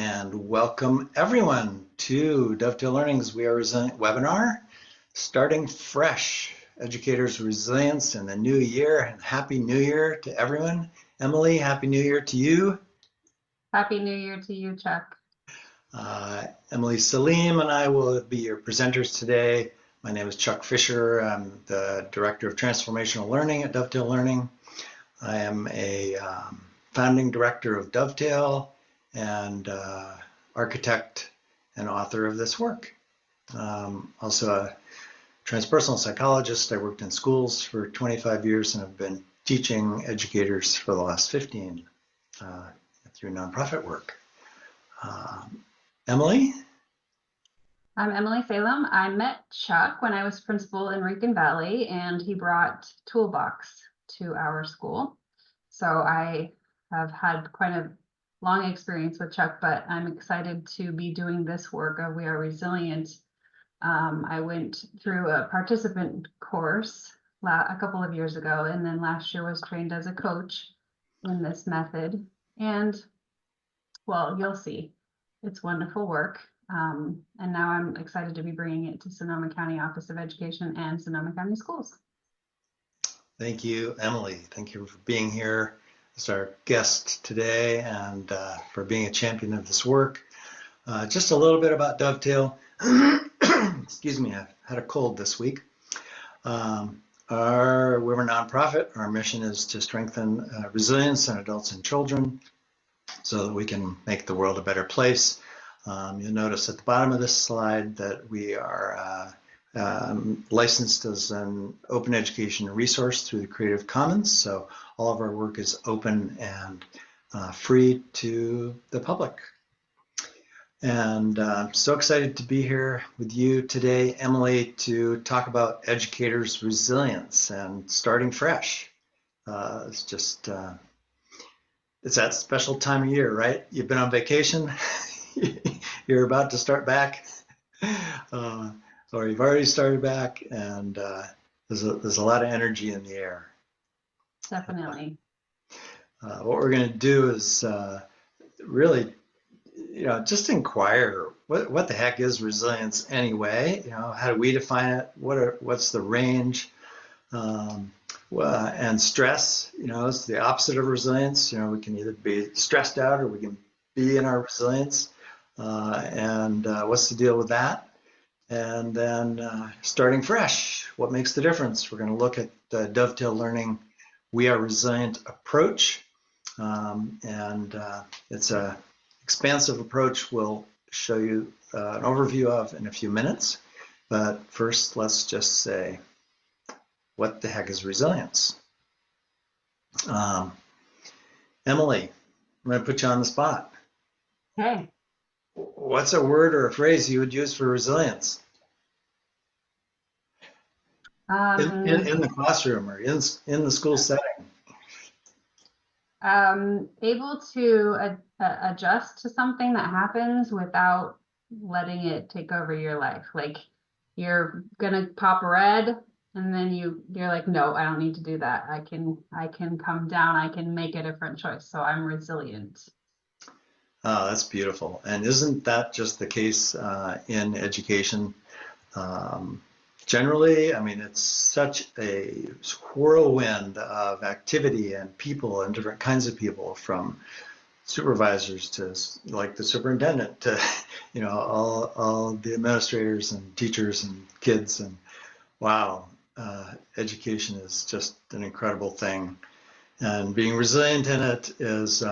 and welcome everyone to Dovetail Learning's We Are Resilient webinar, starting fresh, educators' resilience in the new year, and Happy New Year to everyone. Emily, Happy New Year to you. Happy New Year to you, Chuck. Emily Selim and I will be your presenters today. My name is Chuck Fisher. I'm the Director of Transformational Learning at Dovetail Learning. I am a founding director of Dovetail and architect and author of this work. Also a transpersonal psychologist. I worked in schools for 25 years and have been teaching educators for the last 15 through nonprofit work. Emily? I'm Emily Selim. I met Chuck when I was principal in Rincon Valley, and he brought Toolbox to our school. So I have had quite a long experience with Chuck, but I'm excited to be doing this work of We Are Resilient. I went through a participant course a couple of years ago, and then last year was trained as a coach in this method. And well, you'll see, it's wonderful work. And now I'm excited to be bringing it to Sonoma County Office of Education and Sonoma County Schools. Thank you, Emily. Thank you for being here as our guest today and for being a champion of this work. Just a little bit about Dovetail. Excuse me, I've had a cold this week. We're a nonprofit. Our mission is to strengthen resilience in adults and children so that we can make the world a better place. You'll notice at the bottom of this slide that we are licensed as an open education resource through the Creative Commons. So all of our work is open and free to the public. And I'm so excited to be here with you today, Emily, to talk about educators' resilience and starting fresh. It's just, it's that special time of year, right? You've been on vacation, you're about to start back, or you've already started back, and there's a lot of energy in the air. Definitely. What we're going to do is really, just inquire what the heck is resilience anyway? How do we define it? What's the range? And stress, is the opposite of resilience. We can either be stressed out or we can be in our resilience. And what's the deal with that? And then starting fresh, what makes the difference? We're going to look at the Dovetail Learning We Are Resilient approach. And it's a expansive approach we'll show you an overview of in a few minutes. But first, let's just say, what the heck is resilience? Emily, I'm going to put you on the spot. Okay. What's a word or a phrase you would use for resilience? In the classroom or in the school setting? Able to adjust to something that happens without letting it take over your life. Like you're gonna pop red, and then you're like, no, I don't need to do that. I can come down. I can make a different choice. So I'm resilient. Oh, that's beautiful. And isn't that just the case in education? Generally, I mean, it's such a whirlwind of activity and people and different kinds of people, from supervisors to like the superintendent to, all the administrators and teachers and kids. And wow, education is just an incredible thing. And being resilient in it is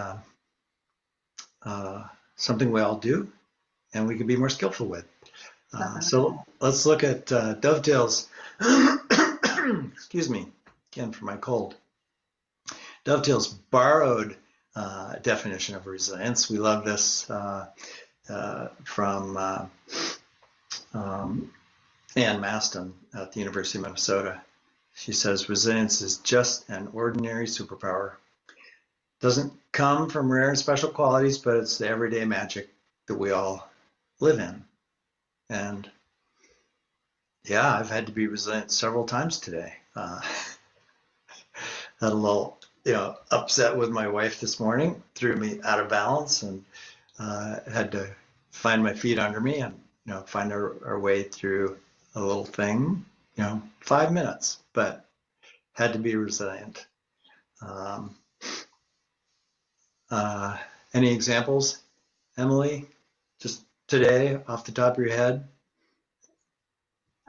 something we all do, and we can be more skillful with. So let's look at Dovetail's, excuse me, again for my cold, Dovetail's borrowed definition of resilience. We love this from Ann Maston at the University of Minnesota. She says, resilience is just an ordinary superpower. Doesn't come from rare and special qualities, but it's the everyday magic that we all live in. And yeah, I've had to be resilient several times today. Had a little, upset with my wife this morning, threw me out of balance, and had to find my feet under me and find our way through a little thing. 5 minutes, but had to be resilient. Um, uh, any examples, Emily? Just today, off the top of your head?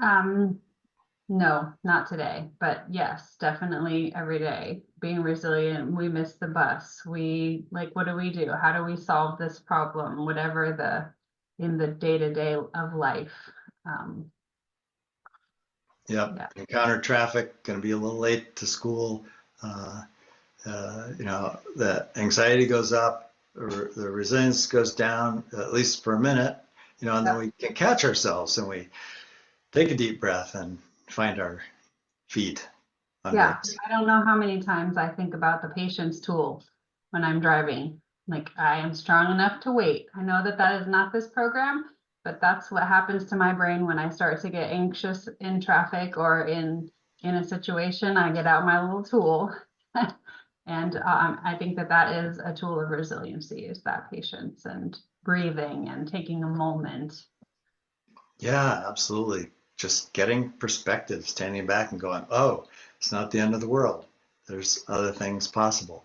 Um, no, not today, but yes, definitely every day. Being resilient, we miss the bus. We like, what do we do? How do we solve this problem? Whatever in the day-to-day of life. Um, Yep. yeah, Encounter traffic, going to be a little late to school. The anxiety goes up, or the resilience goes down, at least for a minute, and then yep. we can catch ourselves and we take a deep breath and find our feet under Yeah, us. I don't know how many times I think about the patience tool when I'm driving. Like, I am strong enough to wait. I know that that is not this program, but that's what happens to my brain when I start to get anxious in traffic or in a situation. I get out my little tool. And I think that that is a tool of resiliency, is that patience and breathing and taking a moment. Yeah, absolutely. Just getting perspective, standing back and going, oh, it's not the end of the world. There's other things possible.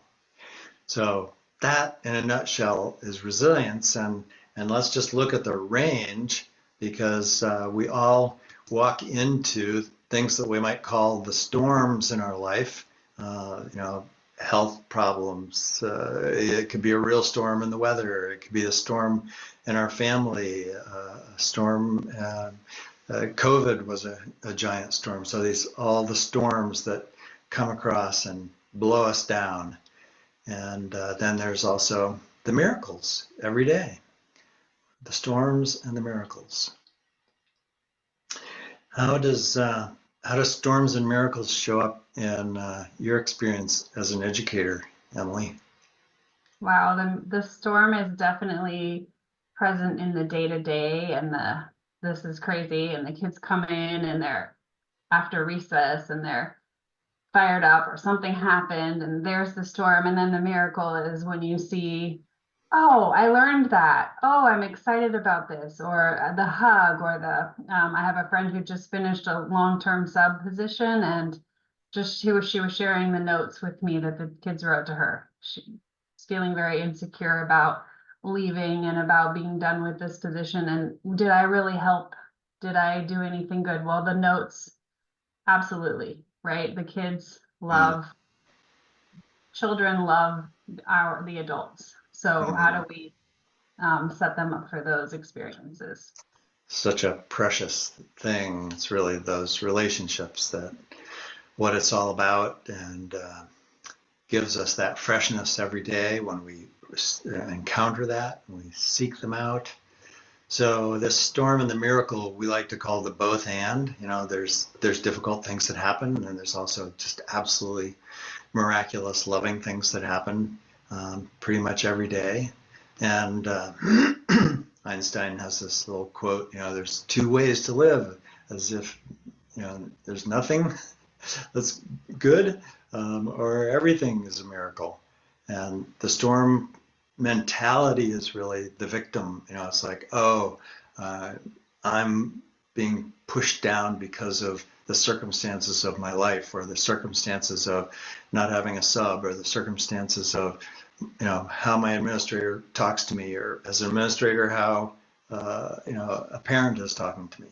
So that, in a nutshell, is resilience. And let's just look at the range, because we all walk into things that we might call the storms in our life. Health problems. It could be a real storm in the weather. It could be a storm in our family. A storm. COVID was a giant storm. So these all the storms that come across and blow us down. And then there's also the miracles every day, the storms and the miracles. How does storms and miracles show up in your experience as an educator, Emily? Wow, the storm is definitely present in the day to day, and the this is crazy, and the kids come in and they're after recess and they're fired up or something happened and there's the storm, and then the miracle is when you see, oh, I learned that, oh, I'm excited about this, or the hug, or the I have a friend who just finished a long-term sub position, and just she was sharing the notes with me that the kids wrote to her. She's feeling very insecure about leaving and about being done with this position, and did I really help, did I do anything good? Well, the notes, absolutely, right? The kids Mm, love, children love the adults. So how mm. do we set them up for those experiences? Such a precious thing. It's really those relationships that what it's all about, and gives us that freshness every day when we encounter that and we seek them out. So this storm and the miracle we like to call the both and. There's difficult things that happen, and then there's also just absolutely miraculous, loving things that happen pretty much every day. And Einstein has this little quote, there's two ways to live, as if, there's nothing that's good, or everything is a miracle. And the storm mentality is really the victim. It's like, oh, uh, I'm being pushed down because of the circumstances of my life, or the circumstances of not having a sub, or the circumstances of how my administrator talks to me, or as an administrator how a parent is talking to me,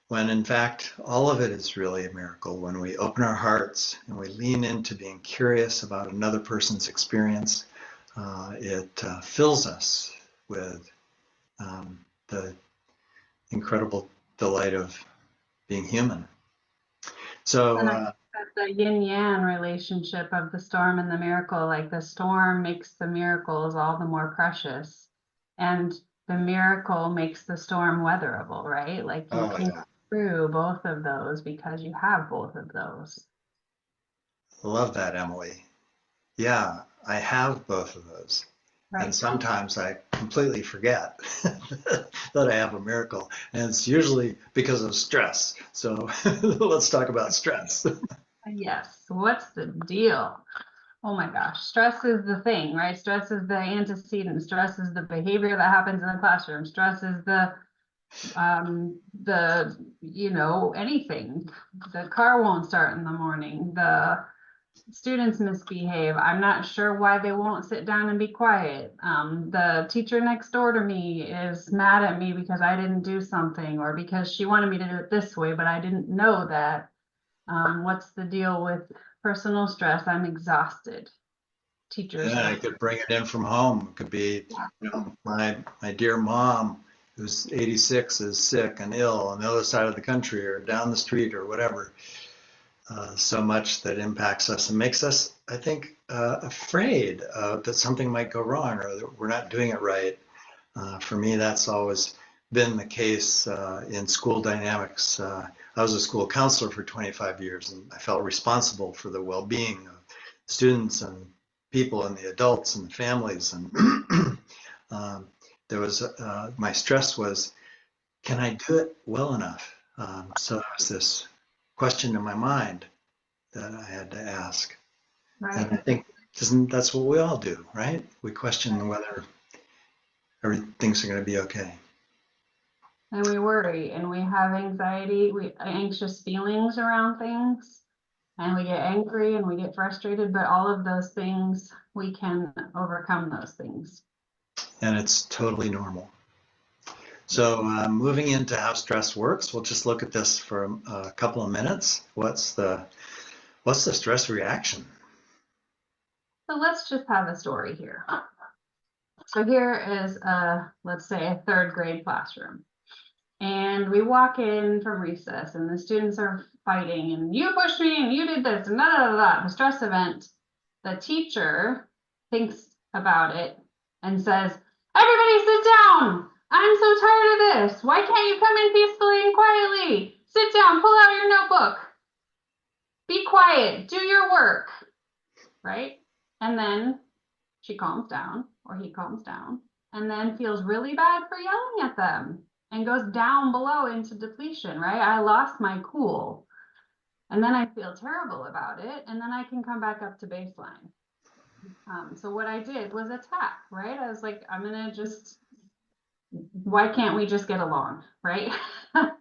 when in fact all of it is really a miracle when we open our hearts and we lean into being curious about another person's experience. It fills us with the incredible delight of being human. So And I think that the yin yang relationship of the storm and the miracle, like the storm makes the miracles all the more precious, and the miracle makes the storm weatherable, right? Like you oh can yeah, go through both of those because you have both of those. I love that, Emily. Yeah, I have both of those. And Right. sometimes I completely forget that I have a miracle. And it's usually because of stress. So let's talk about stress. Yes. What's the deal? oh my gosh, stress is the thing, right? Stress is the antecedent. Stress is the behavior that happens in the classroom. Stress is anything. The car won't start in the morning. The students misbehave. I'm not sure why they won't sit down and be quiet. The teacher next door to me is mad at me because I didn't do something, or because she wanted me to do it this way, but I didn't know that. What's the deal with personal stress? I'm exhausted. Teachers Yeah, are, I could bring it in from home. It could be, my dear mom, who's 86, is sick and ill on the other side of the country or down the street or whatever. So much that impacts us and makes us, I think, afraid that something might go wrong or that we're not doing it right. For me, that's always been the case in school dynamics. I was a school counselor for 25 years, and I felt responsible for the well-being of students and people and the adults and the families. And there was my stress was, can I do it well enough? So there was this question in my mind that I had to ask. And I right? think that's what we all do, right? We question whether everything's going to be okay. And we worry and we have anxiety, we anxious feelings around things, and we get angry and we get frustrated, but all of those things, we can overcome those things. And it's totally normal. So moving into how stress works, we'll just look at this for a couple of minutes. What's the stress reaction? So let's just have a story here. So here is let's say a third grade classroom. And we walk in from recess and the students are fighting and you pushed me and you did this and da da da da. The stress event, the teacher thinks about it and says, everybody sit down. I'm so tired of this. Why can't you come in peacefully and quietly? Sit down, pull out your notebook. Be quiet, do your work, right? And then she calms down, or he calms down, and then feels really bad for yelling at them and goes down below into depletion, right? I lost my cool. And then I feel terrible about it. And then I can come back up to baseline. So what I did was attack, right? I was like, I'm going to just, why can't we just get along, right? That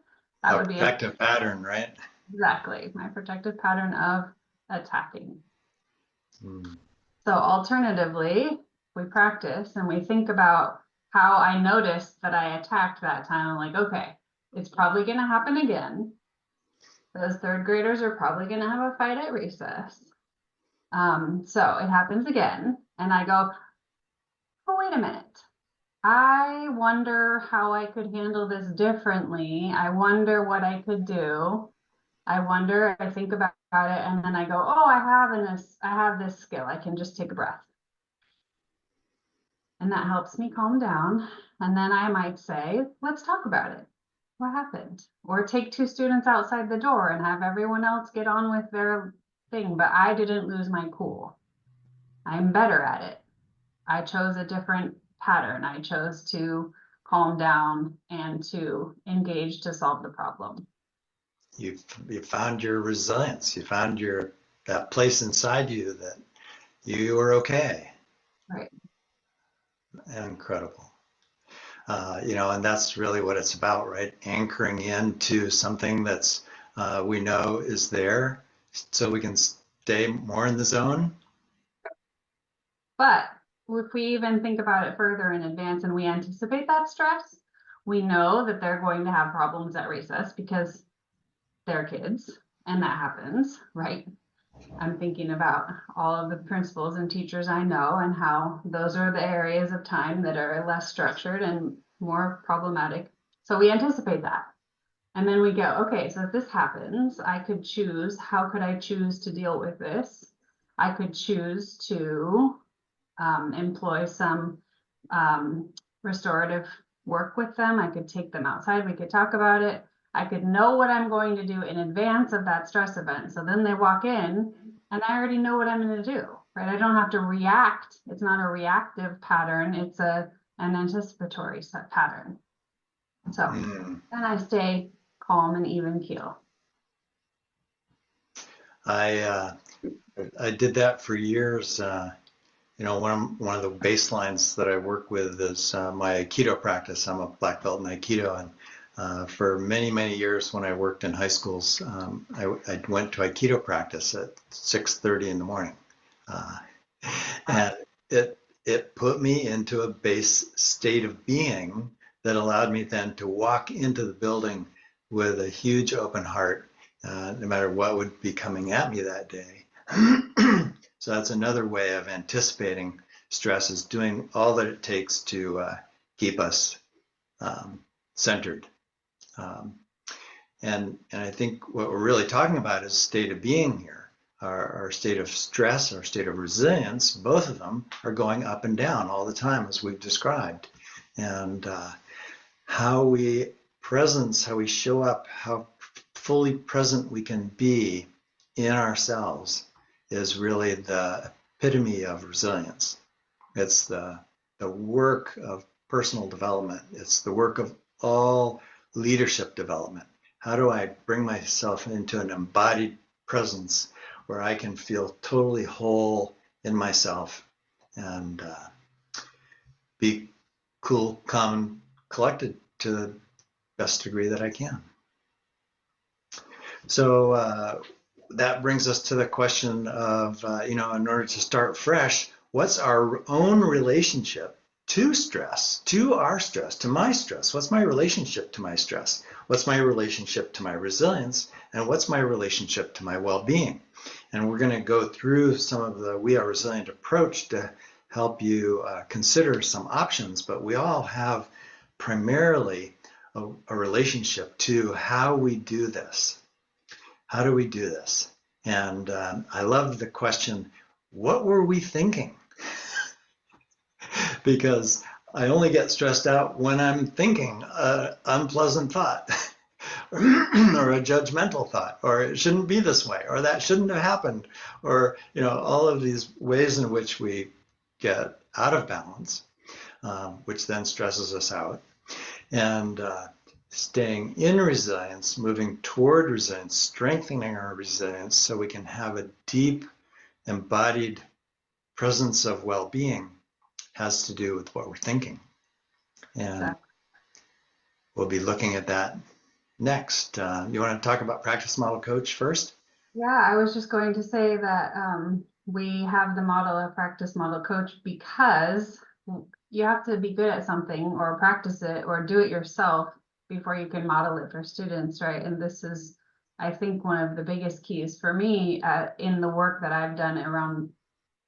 A would be protective pattern, right? exactly my protective pattern of attacking. Mm. So alternatively, we practice and we think about how I noticed that I attacked that time. I'm like, okay, it's probably going to happen again. Those third graders are probably going to have a fight at recess. So it happens again. And I go, oh, wait a minute. I wonder how I could handle this differently. I wonder what I could do. I think about it, and then I go, oh, I have this skill. I can just take a breath. And that helps me calm down. And then I might say, let's talk about it. What happened? Or take two students outside the door and have everyone else get on with their thing. But I didn't lose my cool. I'm better at it. I chose a different pattern. I chose to calm down and to engage to solve the problem. You found your resilience. You found that place inside you that you were okay. Right. Incredible. And that's really what it's about, right? Anchoring into something that's we know is there, so we can stay more in the zone. But if we even think about it further in advance and we anticipate that stress, we know that they're going to have problems at recess because they're kids and that happens, right? I'm thinking about all of the principals and teachers I know and how those are the areas of time that are less structured and more problematic. So we anticipate that. And then we go, okay, so if this happens, I could choose, how could I choose to deal with this? I could choose to employ some restorative work with them. I could take them outside. We could talk about it. I could know what I'm going to do in advance of that stress event. So then they walk in and I already know what I'm going to do, right? I don't have to react. It's not a reactive pattern. It's an anticipatory pattern. So then I stay calm and even keel. I I did that for years. One of the baselines that I work with is my Aikido practice. I'm a black belt in Aikido, and for many, many years when I worked in high schools, I went to Aikido practice at 6:30 in the morning, uh, and it put me into a base state of being that allowed me then to walk into the building with a huge open heart, no matter what would be coming at me that day. So that's another way of anticipating stress, is doing all that it takes to keep us um, centered. Um, and I think what we're really talking about is state of being here. Our state of stress, our state of resilience, both of them are going up and down all the time, as we've described. And how we presence, how we show up, how fully present we can be in ourselves is really the epitome of resilience. It's the work of personal development. It's the work of all leadership development. How do I bring myself into an embodied presence where I can feel totally whole in myself and be cool, calm, and collected to the best degree that I can? So that brings us to the question of, in order to start fresh, what's our own relationship to stress, to our stress, to my stress? What's my relationship to my stress? What's my relationship to my resilience? And what's my relationship to my well-being? And we're going to go through some of the We Are Resilient approach to help you consider some options, but we all have primarily a relationship to how we do this. How do we do this? And I love the question, what were we thinking? Because I only get stressed out when I'm thinking an unpleasant thought or a judgmental thought, or it shouldn't be this way, or that shouldn't have happened, or all of these ways in which we get out of balance, which then stresses us out. And staying in resilience, moving toward resilience, strengthening our resilience so we can have a deep, embodied presence of well-being, has to do with what we're thinking. And we'll be looking at that next. You want to talk about Practice Model Coach first? Yeah, I was just going to say that we have the model of Practice Model Coach because you have to be good at something or practice it or do it yourself before you can model it for students, right? And this is, I think, one of the biggest keys for me in the work that I've done around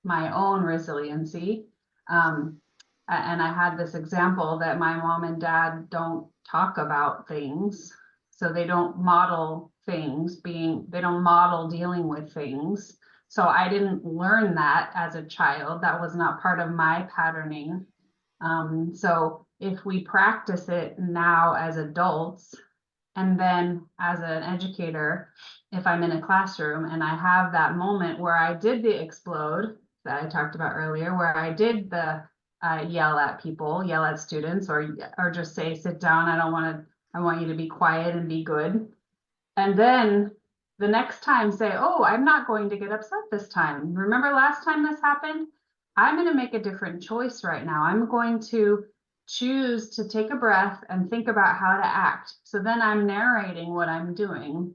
my own resiliency. And I had this example that my mom and dad don't talk about things. So they don't model things they don't model dealing with things. So I didn't learn that as a child. That was not part of my patterning. So if we practice it now as adults, and then as an educator, if I'm in a classroom and I have that moment where I did the explode that I talked about earlier, where I did the yell at people, yell at students, or just say, sit down, I want you to be quiet and be good. And then the next time say, oh, I'm not going to get upset this time. Remember last time this happened? I'm going to make a different choice right now. I'm going to choose to take a breath and think about how to act. So then I'm narrating what I'm doing.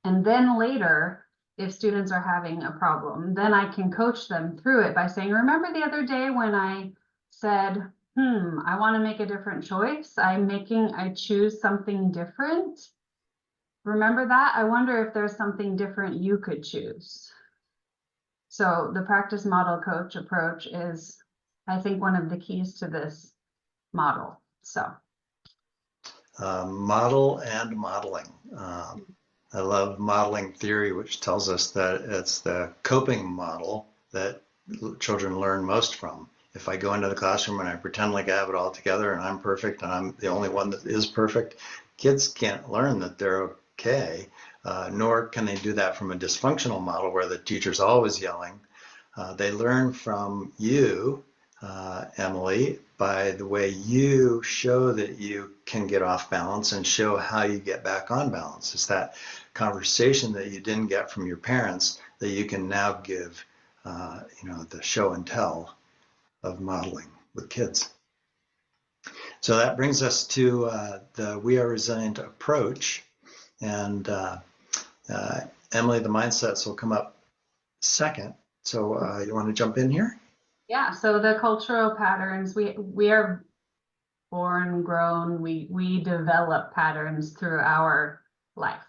And then later, if students are having a problem, then I can coach them through it by saying, remember the other day when I said, I want to make a different choice. I choose something different. Remember that? I wonder if there's something different you could choose. So the practice model coach approach is, I think, one of the keys to this model. So model and modeling. I love modeling theory, which tells us that it's the coping model that children learn most from. If I go into the classroom and I pretend like I have it all together and I'm perfect and I'm the only one that is perfect, kids can't learn that they're okay, nor can they do that from a dysfunctional model where the teacher's always yelling. They learn from you, Emily, by the way you show that you can get off balance and show how you get back on balance. It's that conversation that you didn't get from your parents that you can now give, the show and tell of modeling with kids. So that brings us to the We Are Resilient approach. And Emily, the mindsets will come up second. So you want to jump in here? Yeah, so the cultural patterns, we are born, grown, we develop patterns through our life.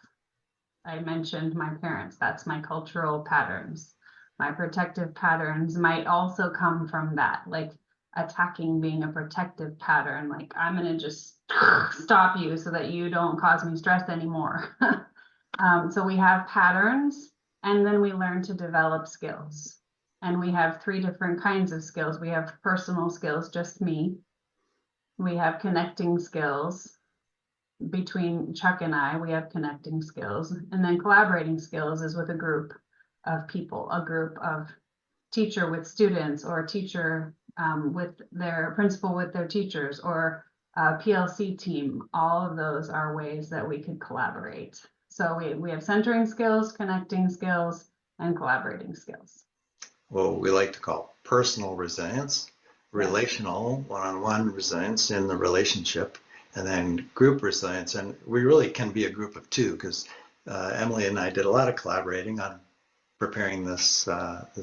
I mentioned my parents, that's my cultural patterns. My protective patterns might also come from that, like attacking being a protective pattern, like I'm gonna just stop you so that you don't cause me stress anymore. So we have patterns, and then we learn to develop skills. And we have 3 different kinds of skills. We have personal skills, just me. We have connecting skills. Between Chuck and I, we have connecting skills. And then collaborating skills is with a group of people, a group of teacher with students, or teacher with their principal with their teachers, or a PLC team. All of those are ways that we could collaborate. So we have centering skills, connecting skills, and collaborating skills. Well, we like to call personal resilience, relational, one-on-one resilience in the relationship, and then group resilience. And we really can be a group of 2, because Emily and I did a lot of collaborating on preparing this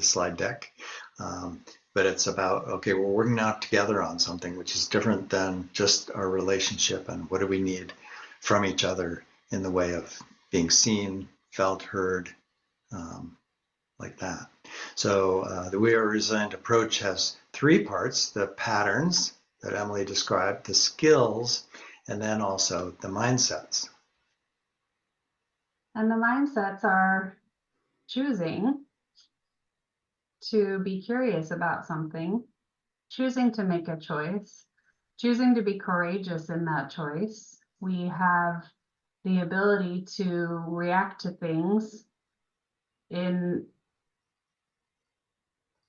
slide deck. But it's about, okay, we're working out together on something which is different than just our relationship, and what do we need from each other in the way of being seen, felt, heard, like that. So the We Are Resilient approach has 3 parts: the patterns that Emily described, the skills, and then also the mindsets. And the mindsets are choosing to be curious about something, choosing to make a choice, choosing to be courageous in that choice. We have the ability to react to things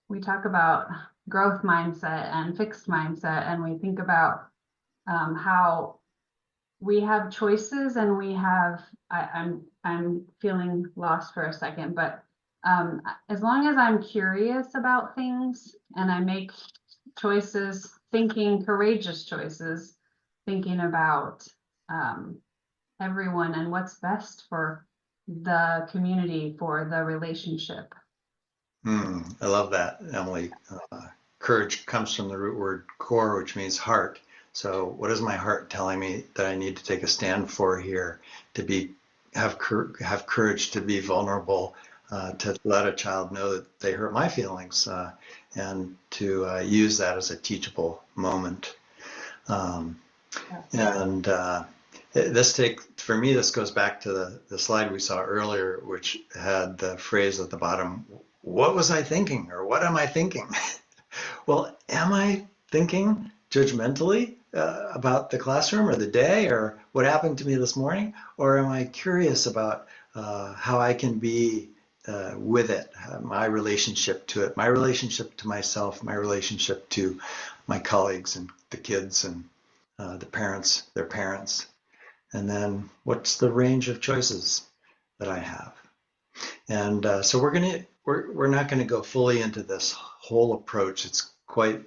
we talk about growth mindset and fixed mindset, and we think about how we have choices, and we have, I'm feeling lost for a second, but as long as I'm curious about things and I make choices, thinking courageous choices, thinking about everyone and what's best for the community, for the relationship. I love that, Emily. Courage comes from the root word core, which means heart. So what is my heart telling me that I need to take a stand for here, to have courage to be vulnerable, to let a child know that they hurt my feelings, and to use that as a teachable moment. And for me, this goes back to the slide we saw earlier, which had the phrase at the bottom, what was I thinking, or what am I thinking? Well, am I thinking judgmentally about the classroom or the day or what happened to me this morning? Or am I curious about how I can be with it, my relationship to it, my relationship to myself, my relationship to my colleagues and the kids and the parents, their parents? And then what's the range of choices that I have? And so we're not going to go fully into this whole approach. It's quite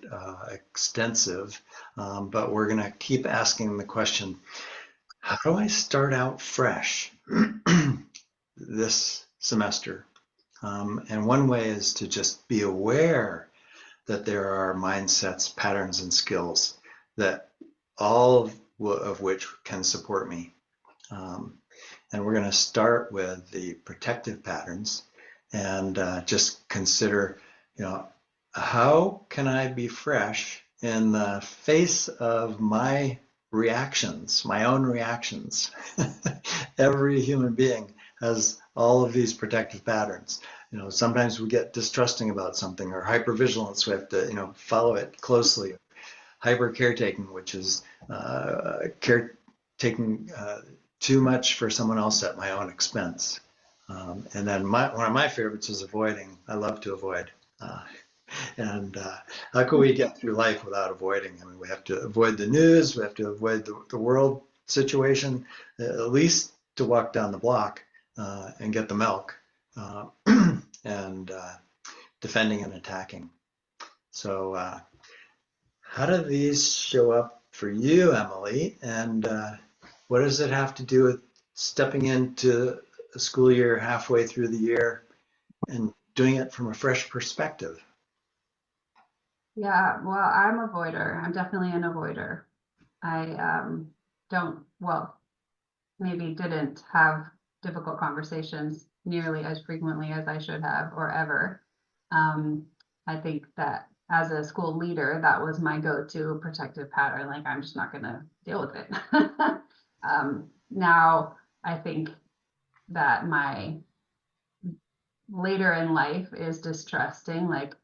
extensive, but we're going to keep asking the question, how do I start out fresh this semester? And one way is to just be aware that there are mindsets, patterns, and skills that all of which can support me. And we're going to start with the protective patterns and just consider, how can I be fresh in the face of my reactions, my own reactions? Every human being has all of these protective patterns. Sometimes we get distrusting about something, or hypervigilance, we have to, follow it closely. Hyper caretaking, which is taking too much for someone else at my own expense. And then one of my favorites is avoiding. I love to avoid. And how can we get through life without avoiding? I mean, we have to avoid the news, we have to avoid the world situation, at least to walk down the block and get the milk. and defending and attacking. So how do these show up for you, Emily? And what does it have to do with stepping into a school year halfway through the year and doing it from a fresh perspective? Yeah, well, I'm a avoider. I'm definitely an avoider. I don't, well, maybe didn't have difficult conversations nearly as frequently as I should have or ever. I think that as a school leader, that was my go-to protective pattern. Like, I'm just not going to deal with it. Now, I think that my later in life is distrusting, like,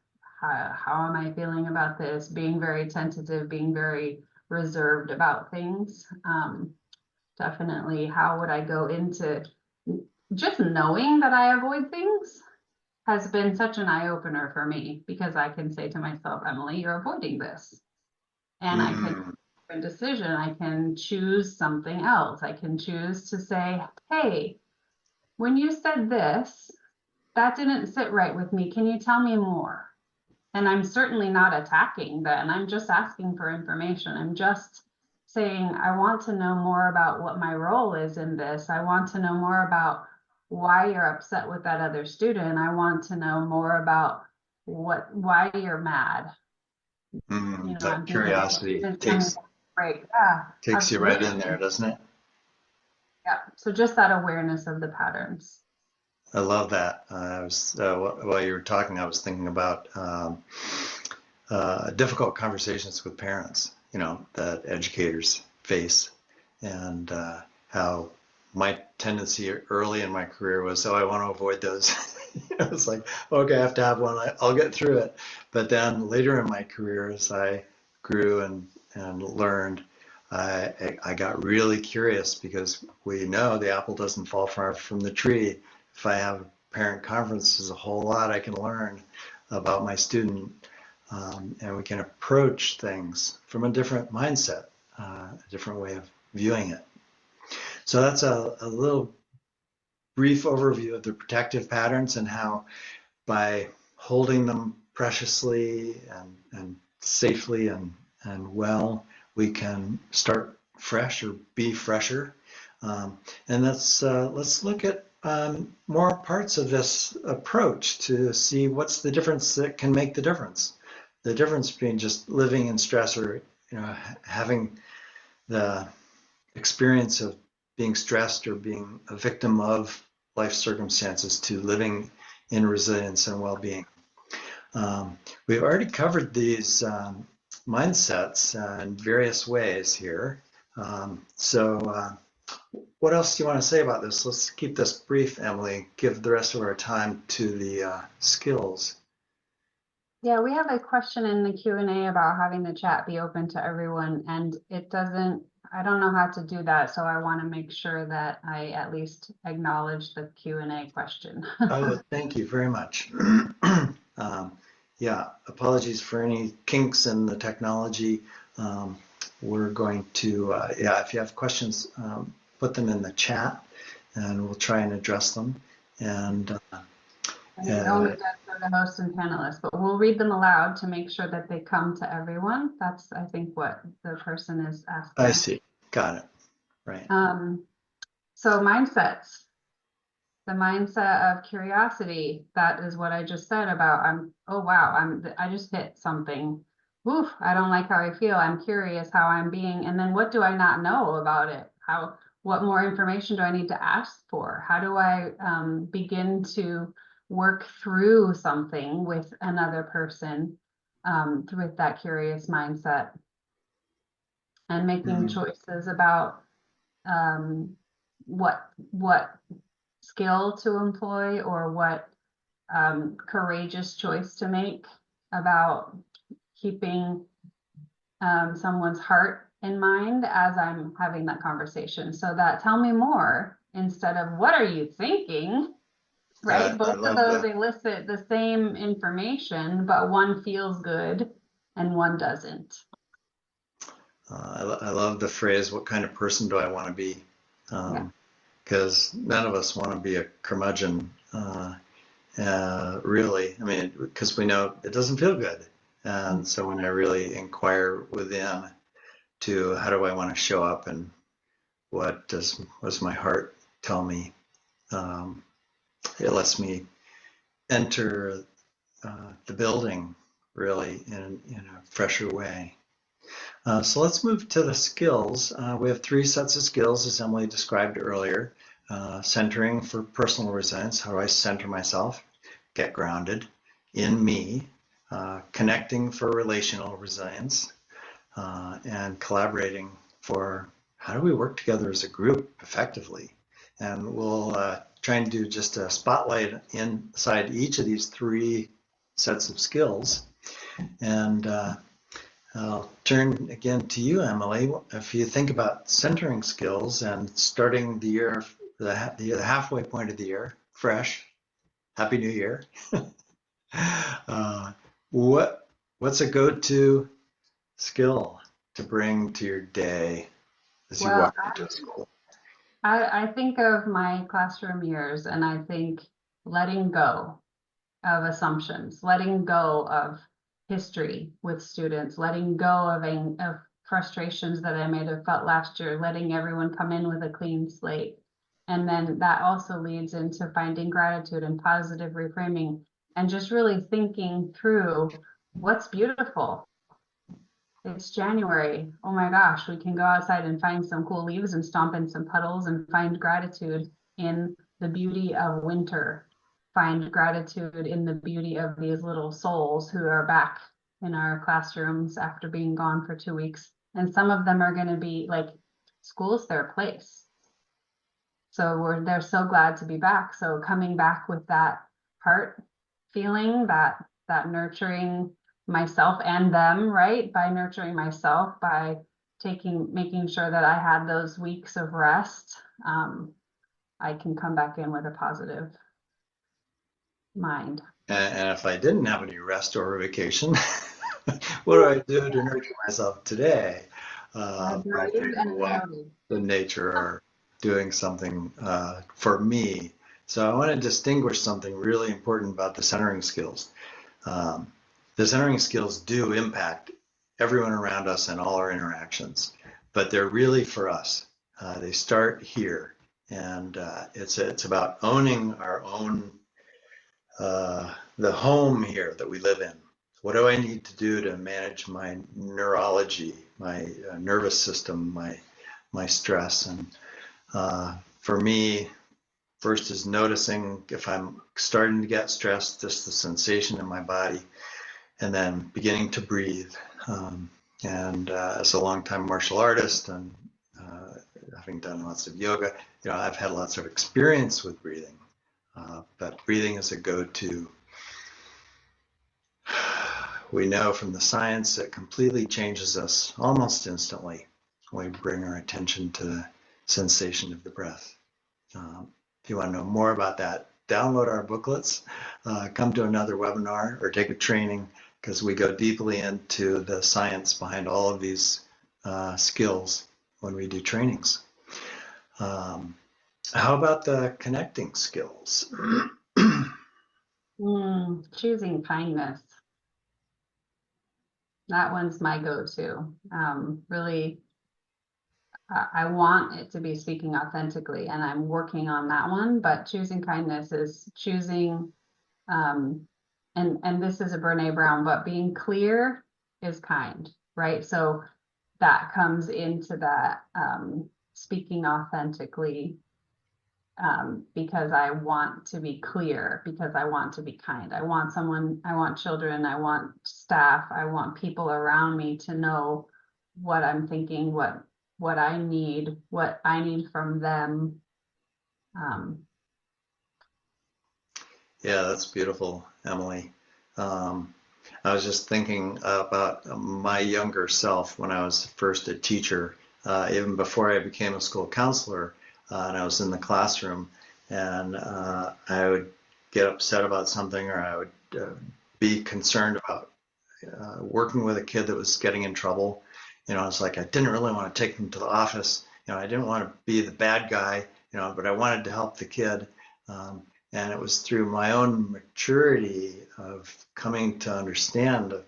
how am I feeling about this? Being very tentative, being very reserved about things. Definitely, how would I go into just knowing that I avoid things has been such an eye opener for me, because I can say to myself, Emily, you're avoiding this. And I can make Mm, a decision. I can choose something else. I can choose to say, hey, when you said this, that didn't sit right with me. Can you tell me more? And I'm certainly not attacking then. I'm just asking for information. I'm just saying, I want to know more about what my role is in this. I want to know more about why you're upset with that other student. I want to know more about why you're mad. that I'm thinking of curiosity students coming takes back break. Yeah, takes you right in there, absolutely. doesn't it? Yeah. So just that awareness of the patterns. I love that. I was while you were talking, I was thinking about difficult conversations with parents, that educators face, and how my tendency early in my career was, oh, I want to avoid those. It's like, okay, I have to have one. I'll get through it. But then later in my career, as I grew and learned, I got really curious, because we know the apple doesn't fall far from the tree. If I have parent conference, there's a whole lot I can learn about my student, and we can approach things from a different mindset, a different way of viewing it. So that's a little brief overview of the protective patterns, and how by holding them preciously and safely and well, we can start fresh or be fresher. And let's look at more parts of this approach to see what's the difference that can make the difference. The difference between just living in stress, or having the experience of being stressed or being a victim of life circumstances, to living in resilience and well-being. We've already covered these mindsets in various ways here. So what else do you want to say about this? Let's keep this brief, Emily. Give the rest of our time to the skills. Yeah, we have a question in the Q&A about having the chat be open to everyone, and I don't know how to do that, so I want to make sure that I at least acknowledge the Q&A question. Oh, thank you very much. Yeah, apologies for any kinks in the technology. We're going to, if you have questions, put them in the chat, and we'll try and address them. And It only does for the host and panelists, but we'll read them aloud to make sure that they come to everyone. That's, I think, what the person is asking. I see. Got it. Right. So mindsets. The mindset of curiosity, that is what I just said about, oh wow, I just hit something. Oof, I don't like how I feel. I'm curious how I'm being, and then what do I not know about it? What more information do I need to ask for? How do I begin to work through something with another person with that curious mindset, and making choices about what skill to employ, or what courageous choice to make about keeping someone's heart in mind as I'm having that conversation. So that tell me more instead of what are you thinking, right? I Both of love those that. elicit the same information, but one feels good and one doesn't. I love the phrase, what kind of person do I want to be? Yeah. Because none of us want to be a curmudgeon. really. I mean, because we know it doesn't feel good. And so when I really inquire within to how do I want to show up and what's my heart tell me, um, it lets me enter the building really in a fresher way. So let's move to the skills. We have three sets of skills, as Emily described earlier. Centering for personal resilience. How do I center myself? Get grounded in me. Connecting for relational resilience. And collaborating for how do we work together as a group effectively. And we'll try and do just a spotlight inside each of these three sets of skills. And I'll turn again to you, Emily. If you think about centering skills and starting the year, the halfway point of the year, fresh, Happy New Year. uh, what's a go-to skill to bring to your day as you Well, walk into school? I think of my classroom years and I think letting go of assumptions, letting go of history with students, letting go of frustrations that I might have felt last year, letting everyone come in with a clean slate. And then that also leads into finding gratitude and positive reframing and just really thinking through what's beautiful. It's January. Oh my gosh, we can go outside and find some cool leaves and stomp in some puddles and find gratitude in the beauty of winter. Find gratitude in the beauty of these little souls who are back in our classrooms after being gone for 2 weeks. And some of them are going to be like, school's their place. So they're so glad to be back. So coming back with that heart feeling, that nurturing myself and them, right? By nurturing myself, by making sure that I had those weeks of rest, I can come back in with a positive mind. And if I didn't have any rest or vacation, what do I do to nurture myself today? By Brave figuring and away promoted. the nature or doing something for me. So I want to distinguish something really important about the centering skills. Um, the centering skills do impact everyone around us and all our interactions, but they're really for us. They start here, and it's about owning our own the home here that we live in. What do I need to do to manage my neurology, my nervous system, my stress? And for me, first is noticing if I'm starting to get stressed, just the sensation in my body, and then beginning to breathe. And as a longtime martial artist and having done lots of yoga, I've had lots of experience with breathing. But breathing is a go-to. We know from the science that completely changes us almost instantly when we bring our attention to the sensation of the breath. If you want to know more about that, download our booklets, come to another webinar or take a training because we go deeply into the science behind all of these skills when we do trainings. How about the connecting skills? Choosing kindness. That one's my go-to. Really, I want it to be speaking authentically, and I'm working on that one. But choosing kindness is choosing, and this is a Brene Brown, but being clear is kind, right? So that comes into that speaking authentically, because I want to be clear, because I want to be kind. I want children, I want staff, I want people around me to know what I'm thinking, what I need from them. Yeah, that's beautiful, Emily. I was just thinking about my younger self when I was first a teacher, even before I became a school counselor, and I was in the classroom, and I would get upset about something, or I would be concerned about working with a kid that was getting in trouble. It's like I didn't really want to take them to the office. I didn't want to be the bad guy, but I wanted to help the kid. And it was through my own maturity of coming to understand, of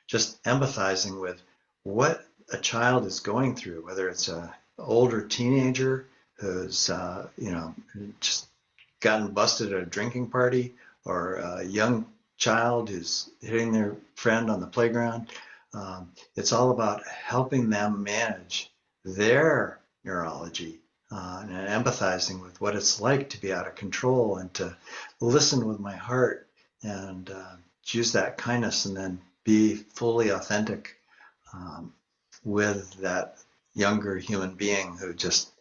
just empathizing with what a child is going through, whether it's a older teenager who's, just gotten busted at a drinking party, or a young child who's hitting their friend on the playground. It's all about helping them manage their neurology, and empathizing with what it's like to be out of control, and to listen with my heart, and choose that kindness, and then be fully authentic, um, with that younger human being who just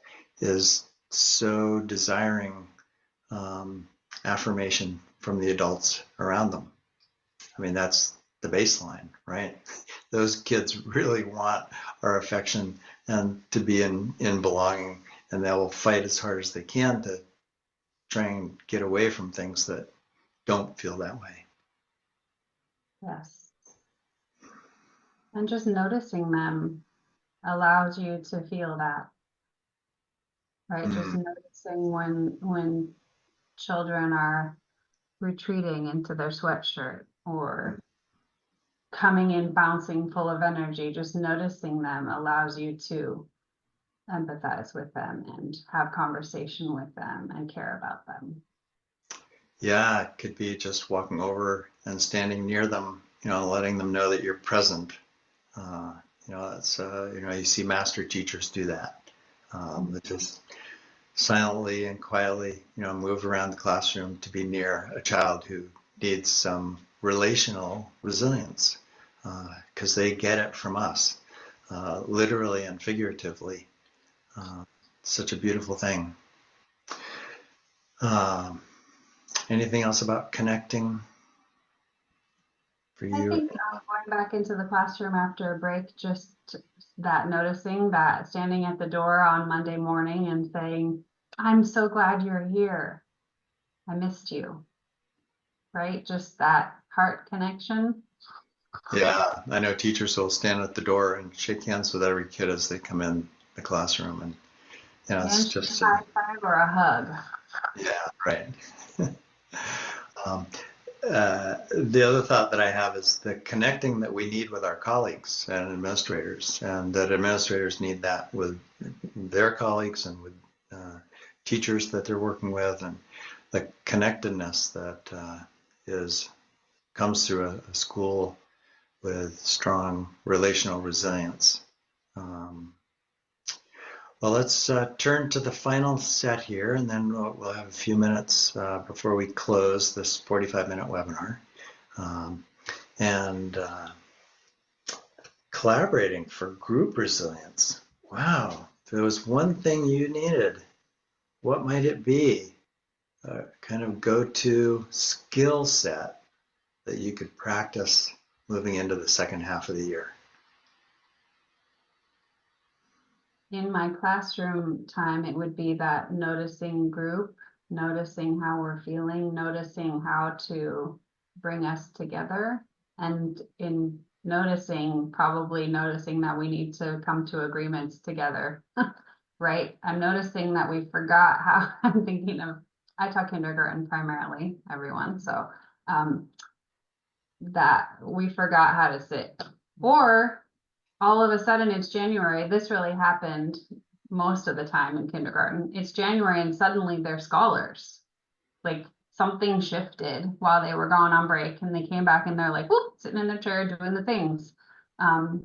is so desiring, um, affirmation from the adults around them. I mean, that's the baseline, right? Those kids really want our affection and to be in belonging, and they will fight as hard as they can to try and get away from things that don't feel that way. Yes. And just noticing them allows you to feel that, right? Just Mm. noticing when children are retreating into their sweatshirt or coming in bouncing full of energy, just noticing them allows you to empathize with them and have conversation with them and care about them. Yeah, it could be just walking over and standing near them, letting them know that you're present. Uh, that's, you see master teachers do that. That just silently and quietly, move around the classroom to be near a child who needs some relational resilience, because they get it from us, literally and figuratively. Uh, Such a beautiful thing. Um, Anything else about connecting for I you? think going back into the classroom after a break, just that noticing that standing at the door on Monday morning and saying, I'm so glad you're here. I missed you, right? Just that heart connection. Yeah, I know teachers will stand at the door and shake hands with every kid as they come in the classroom, and it's And just, a high five or a hug. yeah, right. um, the other thought that I have is the connecting that we need with our colleagues and administrators, and that administrators need that with their colleagues and with teachers that they're working with, and the connectedness that is comes through a school with strong relational resilience. Um, well, let's turn to the final set here, and then we'll have a few minutes before we close this 45-minute webinar. Um, and Collaborating for group resilience. Wow, if there was one thing you needed, what might it be? A kind of go-to skill set that you could practice moving into the second half of the year. In my classroom time, it would be that noticing group, noticing how we're feeling, noticing how to bring us together, and in noticing, probably noticing that we need to come to agreements together, right? I'm noticing that we forgot how I'm thinking of, I taught kindergarten primarily, everyone, so that we forgot how to sit. Or all of a sudden it's January. This really happened most of the time in kindergarten. It's January and suddenly they're scholars. Like something shifted while they were gone on break and they came back and they're like, whoop, sitting in their chair doing the things.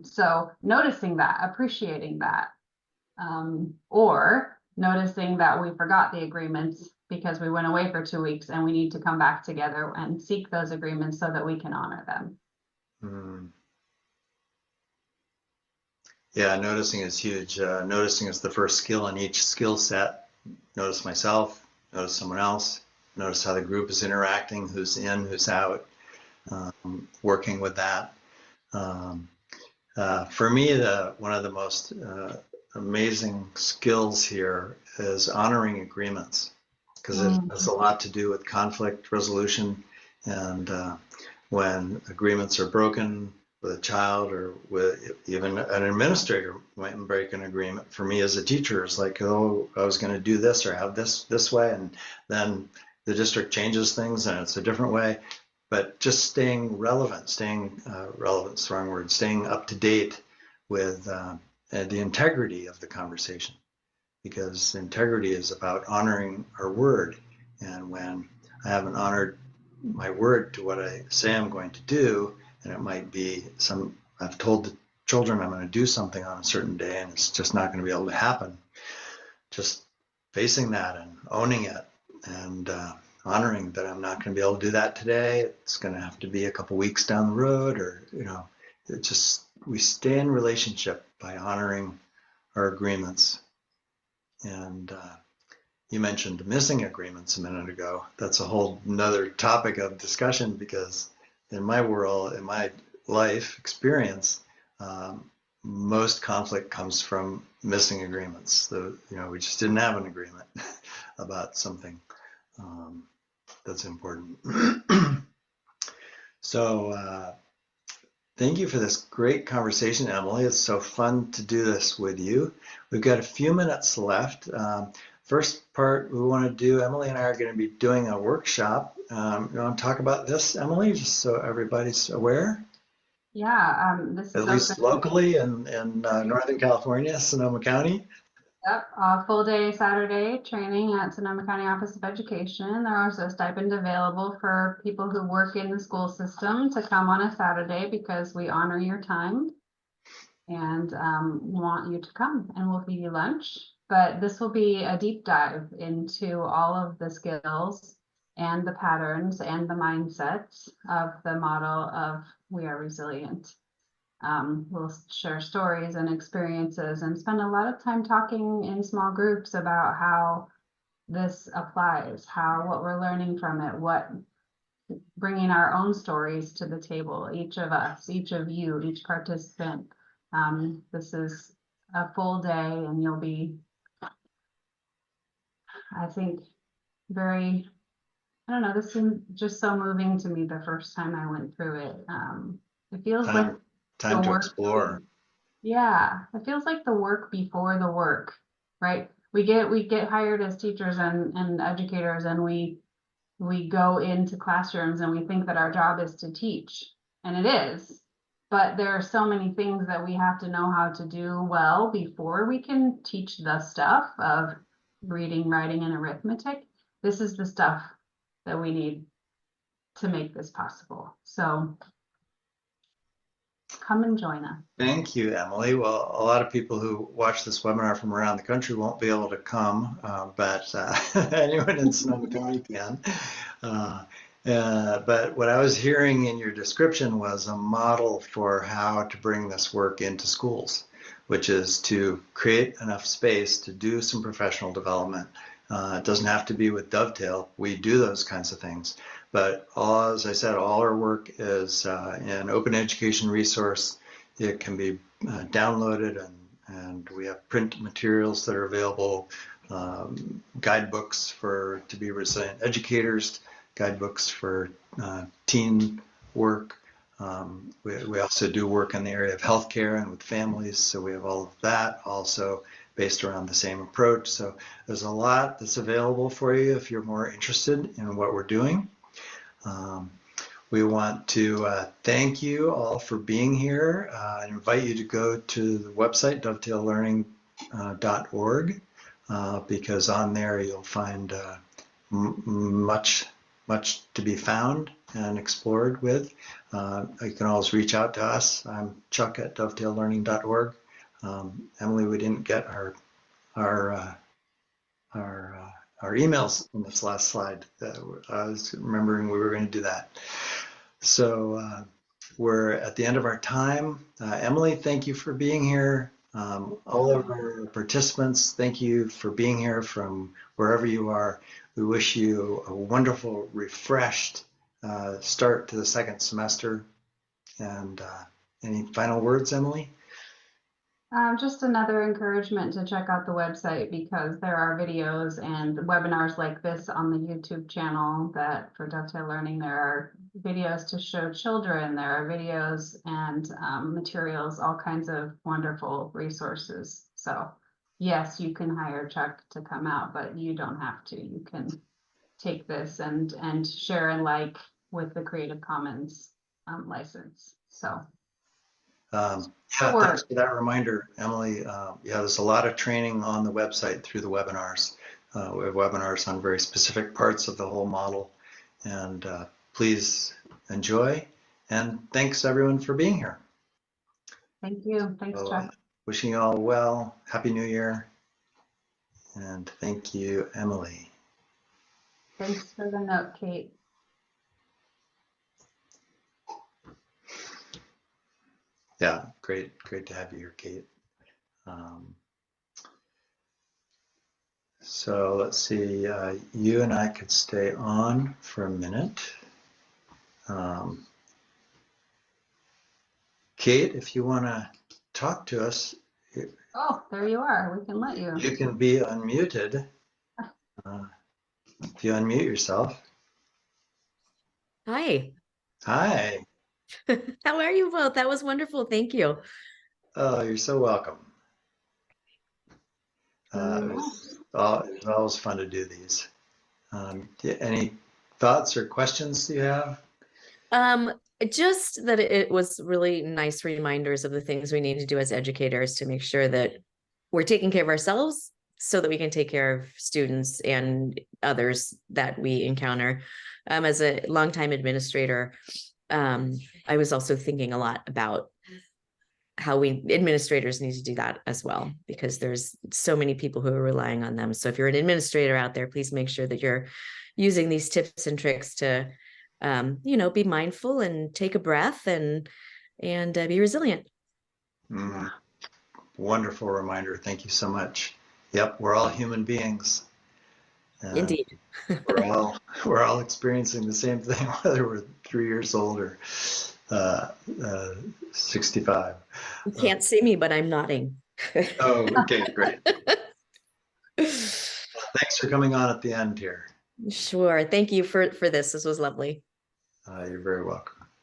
So noticing that, appreciating that, or noticing that we forgot the agreements because we went away for 2 weeks and we need to come back together and seek those agreements so that we can honor them. Mm. Yeah, noticing is huge. Noticing is the first skill in each skill set. Notice myself, notice someone else, notice how the group is interacting, who's in, who's out, working with that. Um, for me, one of the most amazing skills here is honoring agreements, because it has a lot to do with conflict resolution, and when agreements are broken with a child, or with even an administrator might break an agreement. For me as a teacher, it's like, oh, I was going to do this or have this way, and then the district changes things and it's a different way, but just staying relevant, relevant, strong word, staying up to date with the integrity of the conversation, because integrity is about honoring our word. And when I haven't honored my word to what I say I'm going to do, and it might be I've told the children I'm going to do something on a certain day and it's just not going to be able to happen. Just facing that and owning it and honoring that I'm not going to be able to do that today. It's going to have to be a couple weeks down the road, or, we stay in relationship by honoring our agreements. And you mentioned missing agreements a minute ago. That's a whole nother topic of discussion, because in my world, in my life experience, most conflict comes from missing agreements. We just didn't have an agreement about something that's important. So thank you for this great conversation, Emily. It's so fun to do this with you. We've got a few minutes left. First part we want to do, Emily and I are going to be doing a workshop. You want to talk about this, Emily, just so everybody's aware? Yeah, this is At least locally in Northern California, Sonoma County. Yep, a full day Saturday training at Sonoma County Office of Education. There are also stipends available for people who work in the school system to come on a Saturday, because we honor your time and want you to come, and we'll feed you lunch. But this will be a deep dive into all of the skills and the patterns and the mindsets of the model of We Are Resilient. We'll share stories and experiences and spend a lot of time talking in small groups about how this applies, what we're learning from it, bringing our own stories to the table, each of us, each of you, each participant. This is a full day, and you'll be, I think, very, I don't know, this seemed just so moving to me the first time I went through it. It feels like time to explore. Yeah, it feels like the work before the work, right? We get hired as teachers and educators, and we go into classrooms and we think that our job is to teach, and it is, but there are so many things that we have to know how to do well before we can teach the stuff of reading, writing, and arithmetic. This is the stuff that we need to make this possible. So come and join us. Thank you, Emily. Well, a lot of people who watch this webinar from around the country won't be able to come, but anyone in Sonoma County can. But what I was hearing in your description was a model for how to bring this work into schools, which is to create enough space to do some professional development. It doesn't have to be with Dovetail. We do those kinds of things. But as I said, all our work is an open education resource. It can be downloaded, and we have print materials that are available, guidebooks to be resilient educators, guidebooks for teen work. We also do work in the area of healthcare and with families, so we have all of that also based around the same approach. So there's a lot that's available for you if you're more interested in what we're doing. We want to thank you all for being here. I invite you to go to the website, dovetaillearning.org, because on there you'll find much to be found and explored with. You can always reach out to us. I'm Chuck at dovetaillearning.org. Emily, we didn't get our emails in this last slide. I was remembering we were going to do that. So we're at the end of our time. Emily, thank you for being here. All of our participants, thank you for being here from wherever you are. We wish you a wonderful, refreshed start to the second semester. And any final words, Emily? Just another encouragement to check out the website, because there are videos and webinars like this on the YouTube channel that for Dovetail Learning. There are videos to show children, there are videos and materials, all kinds of wonderful resources. So yes, you can hire Chuck to come out, but you don't have to. You can take this and share and like with the Creative Commons license. So Yeah, thanks for that reminder, Emily. Yeah, there's a lot of training on the website through the webinars. We have webinars on very specific parts of the whole model, and please enjoy. And thanks everyone for being here. thank you. Thanks, So, Chuck. wishing you all well. Happy New Year. And thank you, Emily. Thanks for the note, Kate. Yeah, great to have you here, Kate. So let's see, you and I could stay on for a minute. Kate, if you want to talk to us, Oh, there you are. We can let you. you can be unmuted. If you unmute yourself. Hi. Hi. How are you both? That was wonderful. Thank you. Oh, you're so welcome. It was always fun to do these. Any thoughts or questions you have? Just that it was really nice reminders of the things we need to do as educators to make sure that we're taking care of ourselves so that we can take care of students and others that we encounter. As a longtime administrator, I was also thinking a lot about how we administrators need to do that as well, because there's so many people who are relying on them. So if you're an administrator out there, please make sure that you're using these tips and tricks to, be mindful and take a breath and be resilient. Wonderful reminder. Thank you so much. Yep, we're all human beings. Indeed. we're all experiencing the same thing, whether we're 3 years old or 65. You can't see me, but I'm nodding. Oh, okay, great. Thanks for coming on at the end here. Sure. Thank you for this. This was lovely. You're very welcome.